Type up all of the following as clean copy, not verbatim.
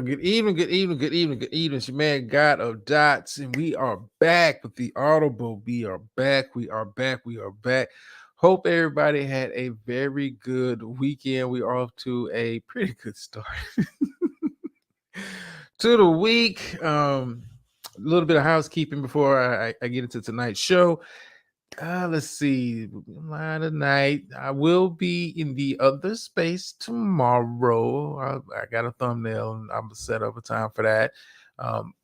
Good evening, good evening, good evening, good evening. It's your man, God of Dots, and we are back with the Audible. We are back, we are back, we are back. Hope everybody had a very good weekend. We are off to a pretty good start to the week. A little bit of housekeeping before I get into tonight's show. Let's see. Tonight, I will be in the other space tomorrow. I got a thumbnail and I'm set up a time for that.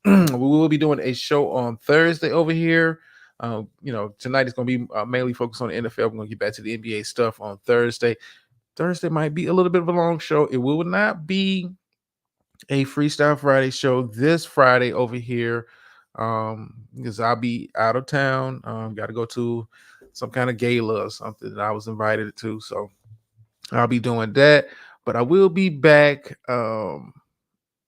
We will be doing a show on Thursday over here. Tonight is going to be mainly focused on the NFL. We're going to get back to the NBA stuff on Thursday. Thursday might be a little bit of a long show. It will not be a Freestyle Friday show this Friday over here, because I'll be out of town. Got to go to some kind of gala or something that I was invited to, so I'll be doing that. But I will be back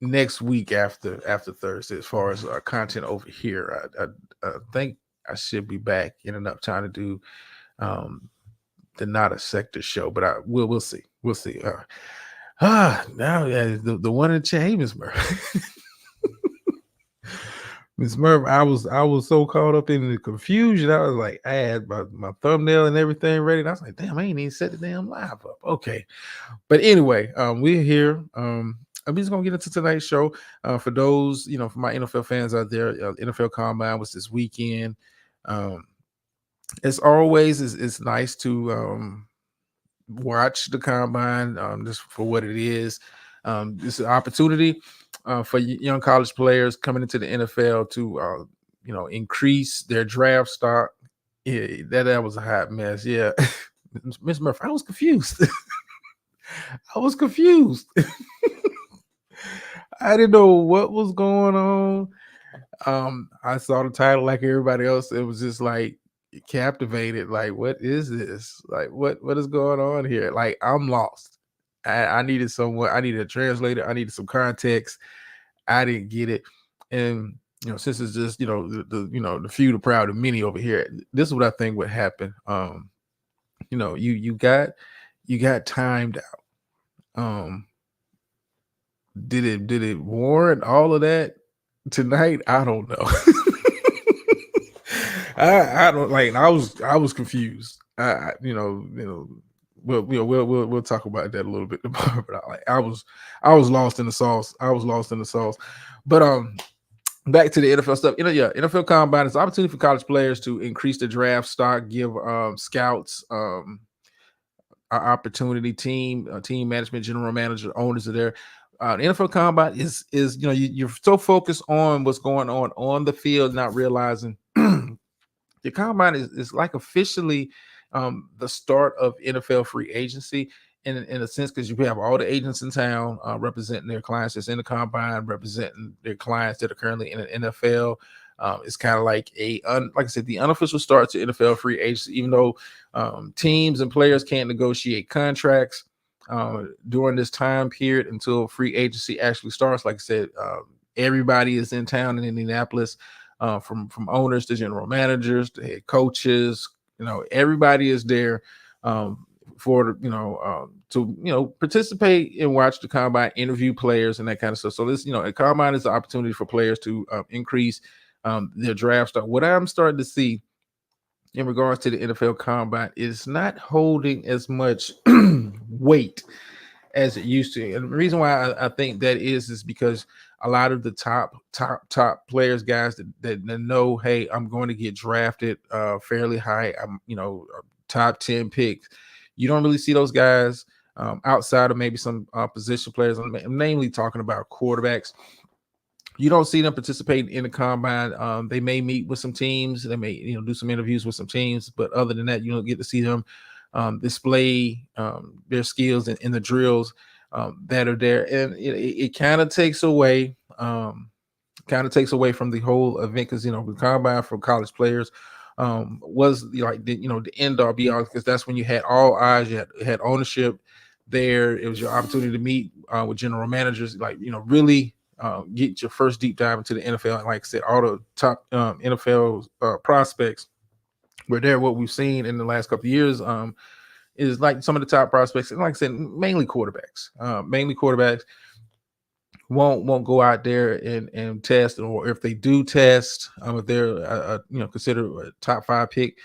next week after Thursday as far as content over here. I think I should be back in enough time to do the Not a Sector show, but we'll see. We'll see. Now the one in Chambers, Miss Murph, I was so caught up in the confusion. I was like, I had my thumbnail and everything ready. And I was like, damn, I ain't even set the damn live up. Okay. But anyway, we're here. I'm just gonna get into tonight's show. For those, for my NFL fans out there, NFL Combine was this weekend. As always, it's nice to watch the Combine just for what it is. It's an opportunity for young college players coming into the NFL to increase their draft stock. Yeah, that was a hot mess. Yeah, Miss Murphy, I was confused. I was confused. I didn't know what was going on. I saw the title like everybody else. It was just like captivated. Like, what is this? Like, what is going on here? Like, I'm lost. I needed someone. I needed a translator. I needed some context. I didn't get it, and since it's just the few, the proud, the many over here. This is what I think would happen. You got timed out. Did it warrant all of that tonight? I don't know. I don't like. I was confused. We'll talk about that a little bit tomorrow. But I was lost in the sauce. I was lost in the sauce. But back to the NFL stuff. NFL Combine is an opportunity for college players to increase the draft stock, give scouts an opportunity, team management, general manager, owners are there. The NFL Combine is you're so focused on what's going on the field, not realizing the Combine is like officially the start of NFL free agency in a sense, because you have all the agents in town representing their clients that's in the Combine, representing their clients that are currently in the NFL. It's kind of like like I said, the unofficial start to NFL free agency, even though teams and players can't negotiate contracts during this time period until free agency actually starts. Like I said, everybody is in town in Indianapolis, from owners to general managers to head coaches. Everybody is there for to participate and watch the Combine, interview players and that kind of stuff. So this, a Combine is an opportunity for players to increase their draft stock. What I'm starting to see in regards to the NFL Combine is not holding as much weight as it used to. And the reason why I think that is because a lot of the top players, guys that know, hey, I'm going to get drafted fairly high. I'm, top 10 picks. You don't really see those guys outside of maybe some position players. I'm namely talking about quarterbacks. You don't see them participating in the Combine. They may meet with some teams. They may, do some interviews with some teams. But other than that, you don't get to see them display their skills in the drills that are there. And it kind of takes away from the whole event, because, the Combine for college players was the end all be all, because that's when you had all eyes, you had ownership there. It was your opportunity to meet with general managers, really get your first deep dive into the NFL. And like I said, all the top NFL prospects were there. What we've seen in the last couple of years is like some of the top prospects, and like I said, mainly quarterbacks won't go out there and test, or if they do test, if they're considered a top 5 pick,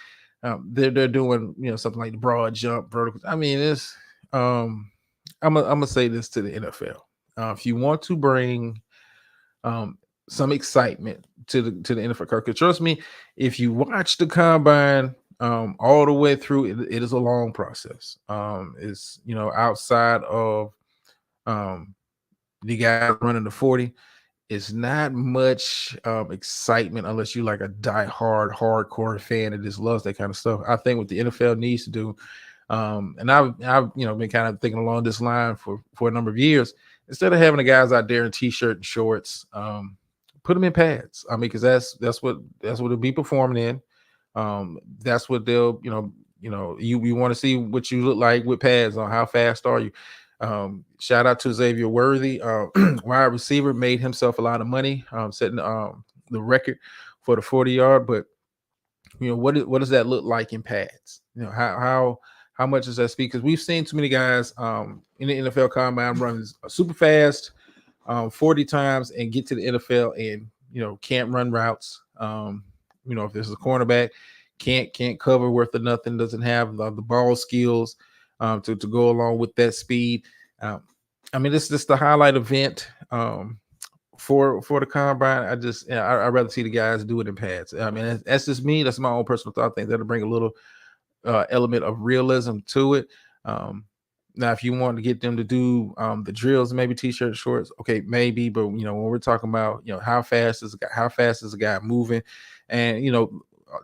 they're doing something like the broad jump, vertical. I mean, it's I'm gonna say this to the NFL: if you want to bring some excitement to the NFL, because trust me, if you watch the combine all the way through, it is a long process. It's outside of um the guys running the 40, it's not much excitement unless you like a die-hard hardcore fan that just loves that kind of stuff. I think what the NFL needs to do, and I've been kind of thinking along this line for a number of years, instead of having the guys out there in t-shirt and shorts, put them in pads. I mean, because that's what they'll be performing in. That's what they'll you want to see what you look like with pads on. How fast are you? Shout out to Xavier Worthy, wide receiver, made himself a lot of money, setting the record for the 40-yard. But what does that look like in pads? How much does that speak? Because we've seen too many guys in the NFL combine running super fast 40 times and get to the NFL and can't run routes. If there's a cornerback, can't cover worth of nothing, doesn't have the ball skills to go along with that speed. I mean, this is just the highlight event for the combine. I'd rather see the guys do it in pads. I mean, that's just me. That's my own personal thought. I think that'll bring a little element of realism to it. Now, if you want to get them to do the drills, maybe t-shirt, shorts, okay, maybe. But when we're talking about how fast is a guy moving, and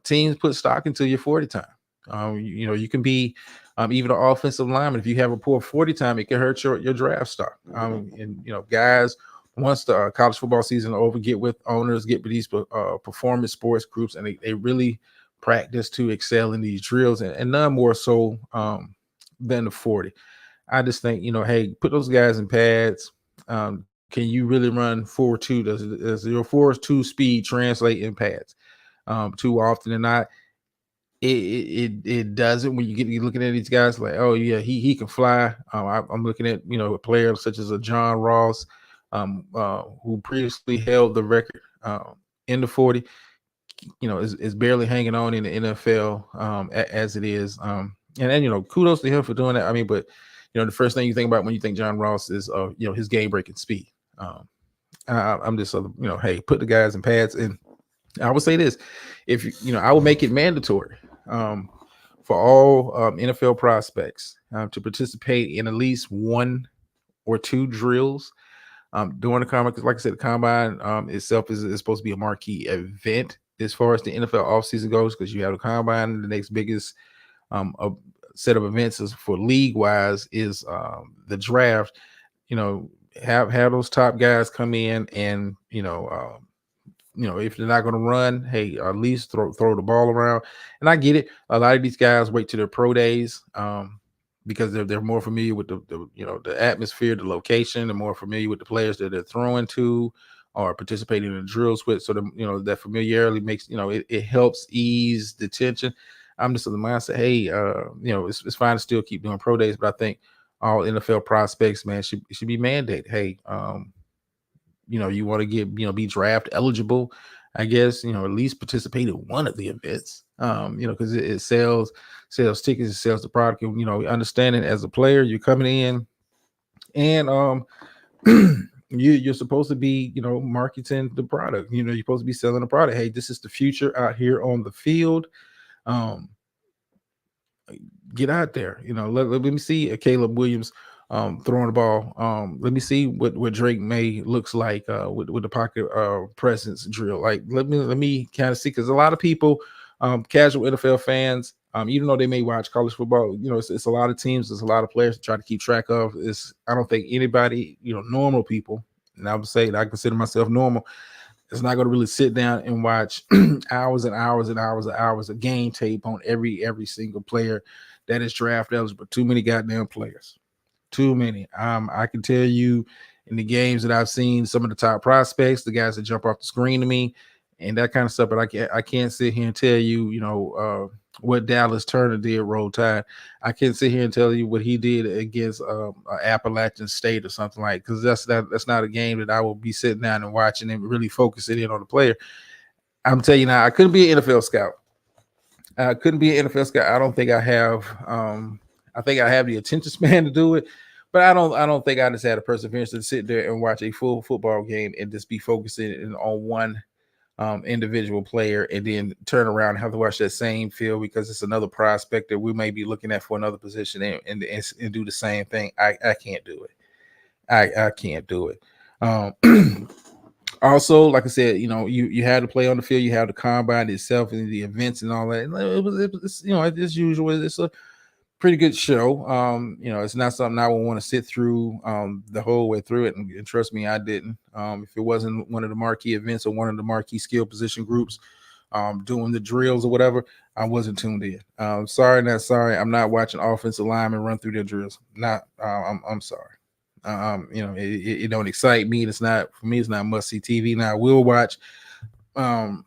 teams put stock into your 40 time. You can be even an offensive lineman. If you have a poor 40 time, it can hurt your draft stock. And guys, once the college football season over, get with owners, get with these performance sports groups, and they really practice to excel in these drills, and none more so than the 40. I just think, hey, put those guys in pads. Can you really run 4.2? Does your 4.2 speed translate in pads? Too often than not, it doesn't. When you're looking at these guys, like, oh yeah, he can fly. I'm looking at players such as a John Ross, who previously held the record in the 40. Is barely hanging on in the NFL as it is. And kudos to him for doing that. I mean, but the first thing you think about when you think John Ross is his game breaking speed. I'm just hey, put the guys in pads. And I would say this: if I would make it mandatory for all NFL prospects to participate in at least 1 or 2 drills during the combine. Because like I said, the combine itself is supposed to be a marquee event as far as the NFL offseason goes, because you have the combine. The next biggest set of events is for league wise is the draft. Have those top guys come in, and if they're not going to run, hey, at least throw the ball around. And I get it. A lot of these guys wait to their pro days because they're more familiar with the atmosphere, the location. They're more familiar with the players that they're throwing to or participating in the drills with. So that familiarity makes it helps ease the tension. I'm just of the mindset, hey, it's fine to still keep doing pro days, but I think all NFL prospects, man, should be mandated. Hey, you want to get be draft eligible, I guess, at least participate in one of the events, because it sells tickets, it sells the product. And understanding as a player, you're coming in, and you're supposed to be marketing the product. You're supposed to be selling the product. Hey, this is the future out here on the field. Get out there. Let me see Caleb Williams throwing the ball. Let me see what Drake May looks like with the pocket presence drill. Like let me kind of see, because a lot of people, casual NFL fans, even though they may watch college football, it's a lot of teams, there's a lot of players to try to keep track of. I don't think anybody, normal people, and I would say that I consider myself normal, is not going to really sit down and watch hours and hours and hours and hours of game tape on every single player that is draft eligible. Too many goddamn players. Too many. I can tell you in the games that I've seen, some of the top prospects, the guys that jump off the screen to me, and that kind of stuff. But I can't sit here and tell you, what Dallas Turner did Roll Tide. I can't sit here and tell you what he did against Appalachian State or something like, because that's not a game that I will be sitting down and watching and really focusing in on the player. I'm telling you now, I couldn't be an NFL scout. I couldn't be an NFL scout. I don't think I have. I think I have the attention span to do it, but I don't think I just had a perseverance to sit there and watch a full football game and just be focusing on one individual player and then turn around and have to watch that same field because it's another prospect that we may be looking at for another position and do the same thing. I can't do it. I can't do it. Also, like I said, you had to play on the field, you have the combine itself and the events and all that. And it's as usual, it's a pretty good show. It's not something I would want to sit through the whole way through it. And trust me, I didn't. If it wasn't one of the marquee events or one of the marquee skill position groups doing the drills or whatever, I wasn't tuned in. Sorry, not sorry. I'm not watching offensive linemen run through their drills. Not. I'm sorry. It don't excite me. It's not for me. It's not must see TV. Now I will watch. The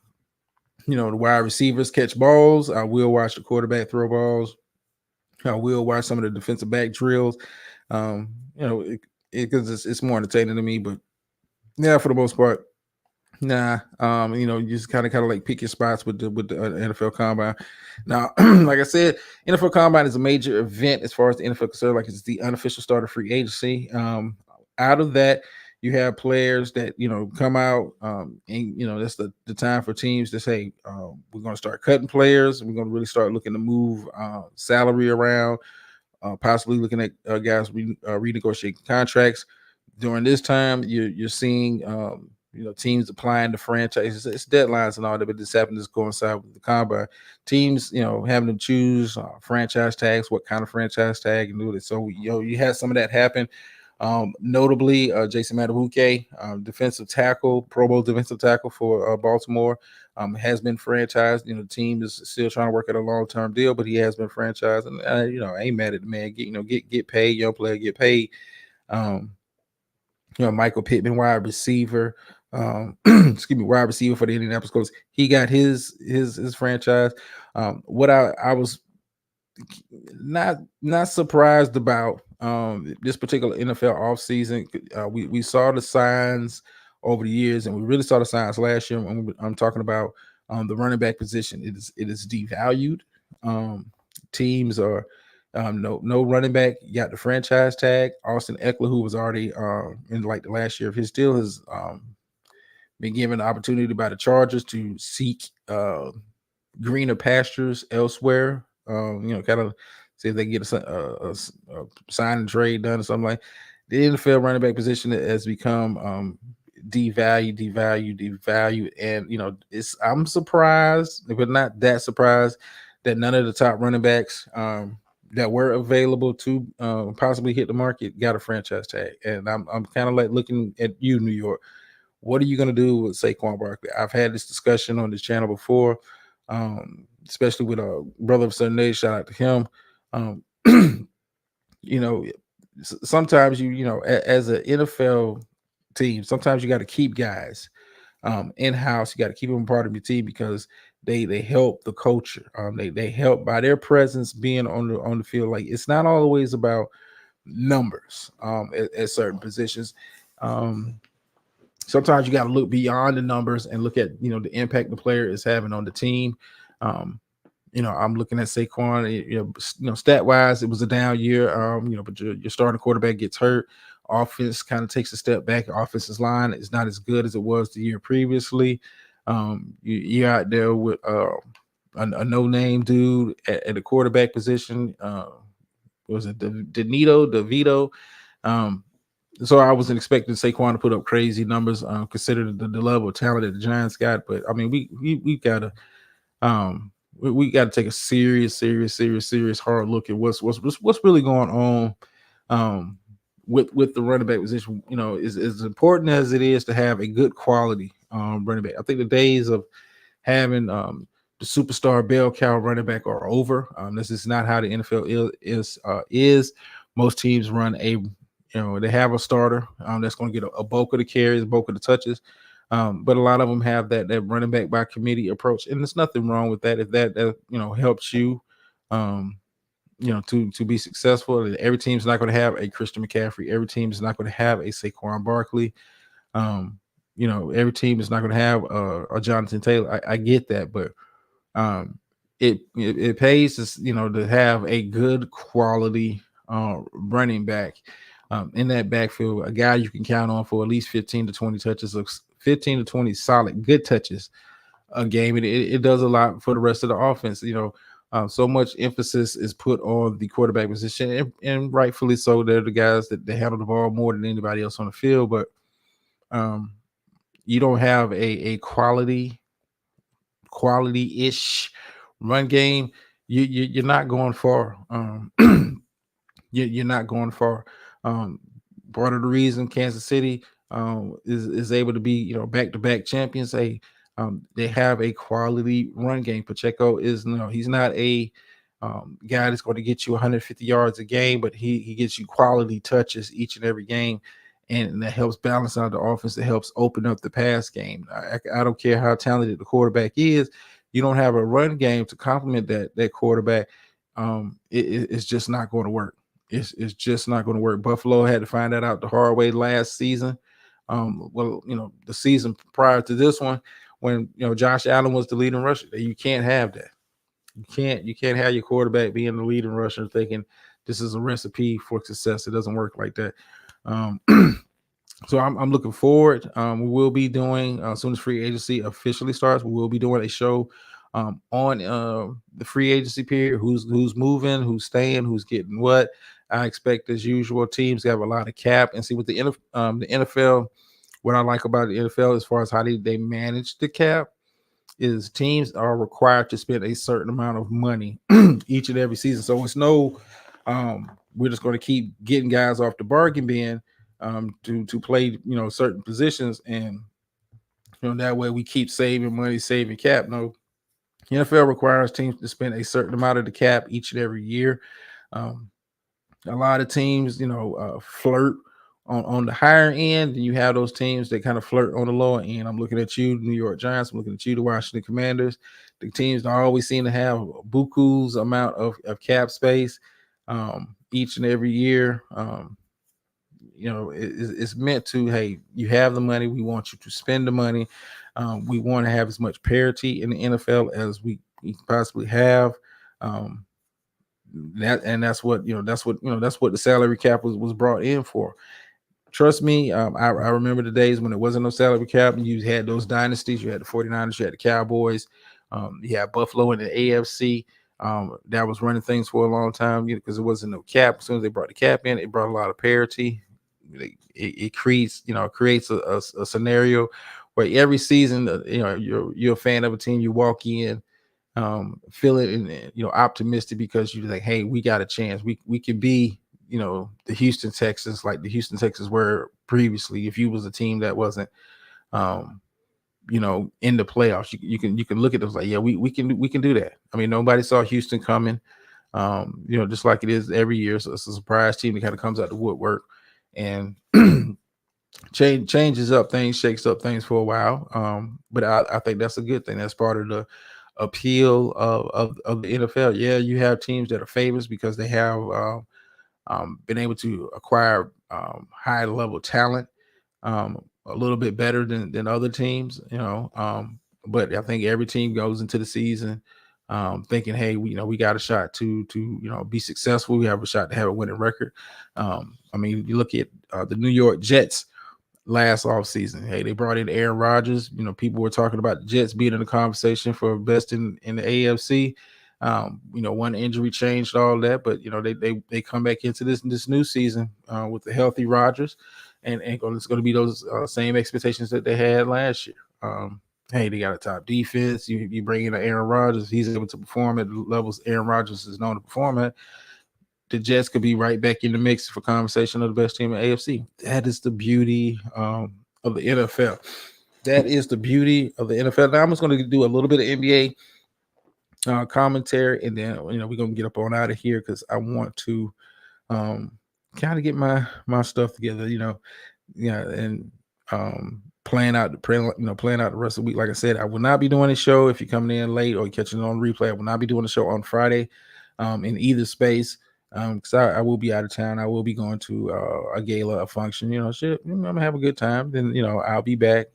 wide receivers catch balls. I will watch the quarterback throw balls. I will watch some of the defensive back drills. Because it's more entertaining to me. But yeah, for the most part, nah. You just kind of like pick your spots with the NFL Combine. Now, like I said, NFL Combine is a major event as far as the NFL concerned. Like it's the unofficial start of free agency. Out of that, you have players that come out, and that's the time for teams to say we're going to start cutting players. We're going to really start looking to move salary around, possibly looking at guys renegotiating contracts. During this time, you're seeing teams applying to franchises. It's deadlines and all that, but this happens to coincide with the combine. Teams, having to choose franchise tags, what kind of franchise tag, and do it. So you had some of that happen. Notably, Jason Matabuke, defensive tackle, Pro Bowl defensive tackle for Baltimore, has been franchised. The team is still trying to work out a long-term deal, but he has been franchised. And I ain't mad at the man. Get paid. Young player get paid. Michael Pittman, wide receiver. Wide receiver for the Indianapolis Colts. He got his franchise. What I was not surprised about this particular NFL offseason. We saw the signs over the years, and we really saw the signs last year. I'm talking about the running back position. It is devalued. Teams are no running back. You got the franchise tag. Austin Eckler, who was already in like the last year of his deal, has been given the opportunity by the Chargers to seek greener pastures elsewhere. Kind of see if they can get a sign and trade done or something like. The NFL running back position has become devalued, and I'm surprised, but not that surprised, that none of the top running backs that were available to possibly hit the market got a franchise tag. And I'm kind of like looking at you, New York. What are you going to do with Saquon Barkley? I've had this discussion on this channel before, especially with a brother of Sunday. Shout out to him. Sometimes as an NFL team, sometimes you got to keep guys in-house. You got to keep them part of your team because they help the culture. They help by their presence being on the field. Like it's not always about numbers at certain positions. Sometimes you got to look beyond the numbers and look at the impact the player is having on the team. I'm looking at Saquon. Stat wise, it was a down year. But your starting quarterback gets hurt. Offense kind of takes a step back. Offensive line is not as good as it was the year previously. You're out there with a no-name dude at the quarterback position. Was it DeVito? So I wasn't expecting Saquon to put up crazy numbers, considering the level of talent that the Giants got. But I mean, we gotta take a serious hard look at what's really going on with the running back position. Is as important as it is to have a good quality running back. I think the days of having the superstar bell cow running back are over. This is not how the NFL is. Most teams run they have a starter that's going to get a bulk of the carries, a bulk of the touches. But a lot of them have that running back by committee approach, and there's nothing wrong with that if that helps you. Um, to be successful. And every team's not going to have a Christian McCaffrey. Every team is not going to have a Saquon Barkley. Um, every team is not going to have a Jonathan Taylor. I get that, but um, it pays to have a good quality running back in that backfield, a guy you can count on for at least 15 to 20 touches, 15 to 20 solid good touches a game. It does a lot for the rest of the offense. So much emphasis is put on the quarterback position, and rightfully so. They're the guys that they handle the ball more than anybody else on the field. But you don't have a quality-ish run game, you're not going far. You're not going far. Part of the reason Kansas City is able to be back-to-back champions, they have a quality run game. Pacheco he's not a guy that's going to get you 150 yards a game, but he gets you quality touches each and every game, and that helps balance out the offense. That helps open up the pass game. I don't care how talented the quarterback is. You don't have a run game to complement that quarterback. It's just not going to work. It's just not going to work. Buffalo had to find that out the hard way last season. The season prior to this one, when Josh Allen was the leading rusher. You can't have that. You can't have your quarterback being the leading rusher thinking this is a recipe for success. It doesn't work like that. So I'm looking forward. We will be doing as soon as free agency officially starts. We will be doing a show on the free agency period. Who's moving, who's staying, who's getting what. I expect, as usual, teams have a lot of cap, and see with the NFL. What I like about the NFL as far as how they manage the cap is teams are required to spend a certain amount of money each and every season. So it's no, we're just going to keep getting guys off the bargain bin to play, certain positions, and that way we keep saving money, saving cap. No, the NFL requires teams to spend a certain amount of the cap each and every year. A lot of teams, flirt on the higher end, and you have those teams that kind of flirt on the lower end. I'm looking at you, New York Giants. I'm looking at you, the Washington Commanders. The teams don't always seem to have buku's amount of cap space each and every year. It's meant to, hey, you have the money. We want you to spend the money. We want to have as much parity in the NFL as we possibly have. That's what the salary cap was brought in for. Trust me, I remember the days when it wasn't no salary cap, and you had those dynasties. You had the 49ers, you had the Cowboys, you had Buffalo in the AFC. That was running things for a long time because it wasn't no cap. As soon as they brought the cap in, it brought a lot of parity. It creates a scenario where every season, you're a fan of a team, you walk in feeling optimistic because you're like, hey, we got a chance. We can be the Houston Texans, like the Houston Texans were previously. If you was a team that wasn't in the playoffs, you can look at those like, yeah, we can do that. I mean, nobody saw Houston coming, just like it is every year. So it's a surprise team that kind of comes out the woodwork and changes up things, shakes up things for a while. But I think that's a good thing. That's part of the appeal of the NFL. Yeah, you have teams that are famous because they have been able to acquire high level talent a little bit better than other teams, but I think every team goes into the season thinking, hey, we got a shot to be successful. We have a shot to have a winning record. I mean, you look at the New York Jets last offseason. Hey, they brought in Aaron Rodgers. People were talking about the Jets being in the conversation for best in the AFC. One injury changed all that, but they come back into this new season with the healthy Rodgers, and it's going to be those same expectations that they had last year. Hey, they got a top defense. You bring in Aaron Rodgers, he's able to perform at the levels Aaron Rodgers is known to perform at. The Jets could be right back in the mix for conversation of the best team in AFC. That is the beauty of the NFL. That is the beauty of the NFL. Now I'm just going to do a little bit of NBA commentary, and then we're going to get up on out of here because I want to kind of get my stuff together. And playing out the rest of the week. Like I said, I will not be doing a show if you're coming in late or catching it on replay. I will not be doing a show on Friday in either space because I will be out of town. I will be going to a gala, a function. I'm gonna have a good time. Then I'll be back.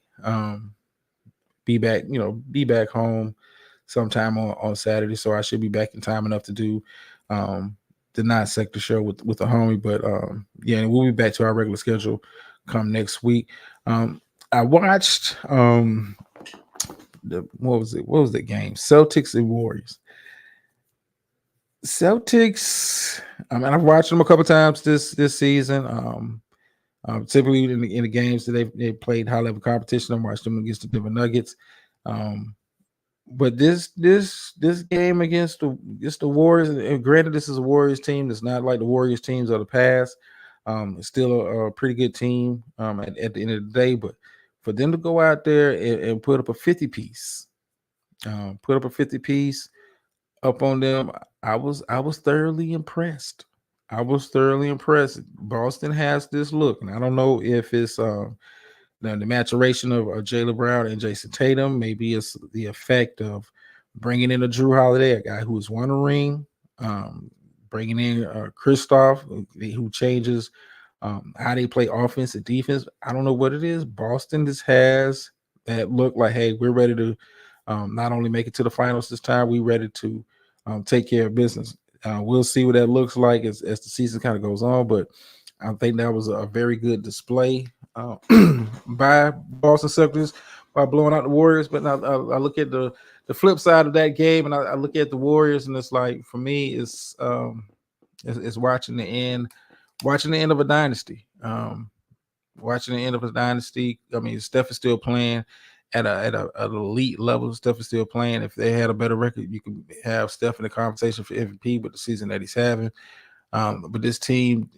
Be back home sometime on Saturday. So I should be back in time enough to do the non-sector show with the homie. But and we'll be back to our regular schedule come next week. I watched what was it? What was the game? Celtics and Warriors. Celtics. I've watched them a couple times this season. Typically in the games that they played high level competition, I watched them against the Denver Nuggets. But this game against the Warriors, and granted, this is a Warriors team. It's not like the Warriors teams of the past. It's still a pretty good team at the end of the day. But for them to go out there and put up a 50 piece, up on them, I was thoroughly impressed. Boston has this look, and I don't know if it's the maturation of Jaylen Brown and Jason Tatum. Maybe it's the effect of bringing in a Drew Holiday, a guy who has won a ring, bringing in Kristoff, who changes how they play offense and defense. I don't know what it is. Boston just has that look like, hey, we're ready to not only make it to the finals this time, we're ready to take care of business. We'll see what that looks like as the season kind of goes on, but I think that was a very good display by Boston Celtics by blowing out the Warriors. But now I look at the flip side of that game, and I look at the Warriors, and it's like, for me, it's watching the end of a dynasty. Watching the end of a dynasty. I mean, Steph is still playing at an elite level. Steph is still playing. If they had a better record, you can have Steph in the conversation for MVP with the season that he's having. But this team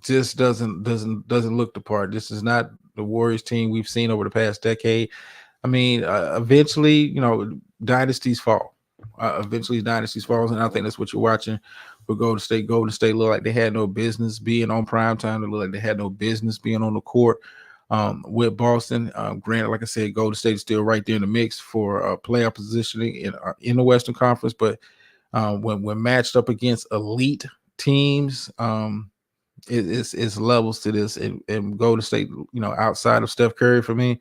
just doesn't look the part. This is not the Warriors team we've seen over the past decade. I mean, eventually, dynasties fall. Eventually, dynasties falls, and I think that's what you're watching with Golden State. Golden State look like they had no business being on primetime. They look like they had no business being on the court with Boston. Granted, like I said, Golden State is still right there in the mix for playoff positioning in the Western Conference. But when matched up against elite teams, it's levels to this. And Golden State, outside of Steph Curry, for me,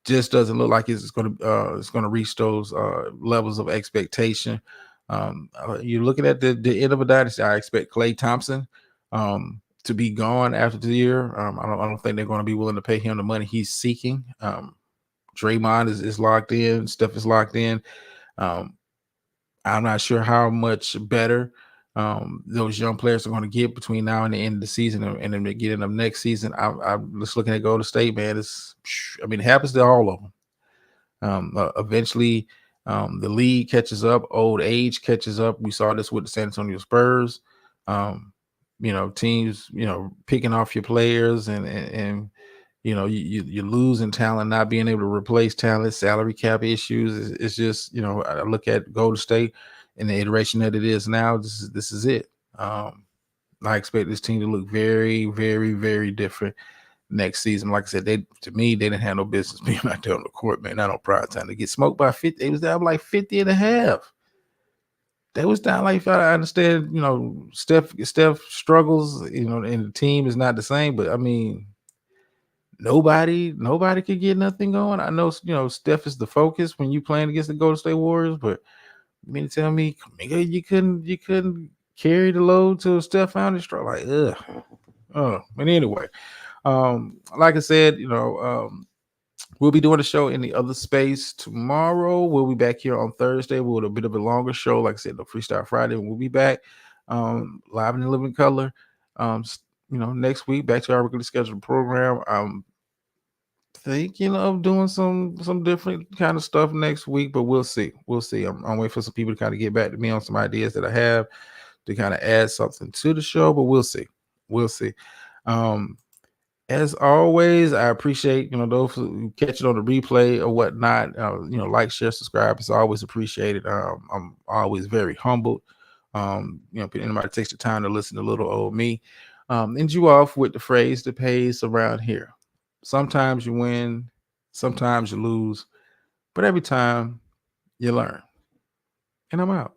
just doesn't look like it's going to reach those levels of expectation. You're looking at the end of a dynasty. I expect Klay Thompson to be gone after the year. I don't think they're going to be willing to pay him the money he's seeking. Draymond is locked in. Steph is locked in. I'm not sure how much better those young players are going to get between now and the end of the season and then beginning of next season. I'm just looking at Golden State, man. It happens to all of them. Eventually, the league catches up. Old age catches up. We saw this with the San Antonio Spurs. Teams, picking off your players and you're losing talent, not being able to replace talent, salary cap issues. It's just, I look at Golden State and the iteration that it is now. This is it. I expect this team to look very, very, very different next season. Like I said, they didn't have no business being out there on the court, man. Not on prime time. To get smoked by 50. It was down like 50 and a half. They was down like, I understand, Steph struggles, and the team is not the same, but I mean, nobody could get nothing going. I know, Steph is the focus when you playing against the Golden State Warriors, but you mean to tell me you couldn't carry the load till Steph found it strong? Like, but anyway, like I said, we'll be doing a show in the other space tomorrow. We'll be back here on Thursday with a bit of a longer show. Like I said, the Freestyle Friday. We'll be back live in the living color. Next week, back to our regularly scheduled program. I'm thinking of doing some different kind of stuff next week, but we'll see. I'm waiting for some people to kind of get back to me on some ideas that I have to kind of add something to the show, but we'll see. As always, I appreciate, those who catch it on the replay or whatnot. Like, share, subscribe. It's always appreciated. I'm always very humbled. Anybody takes the time to listen to little old me. End you off with the phrase that pays around here. Sometimes you win, sometimes you lose, but every time you learn. And I'm out.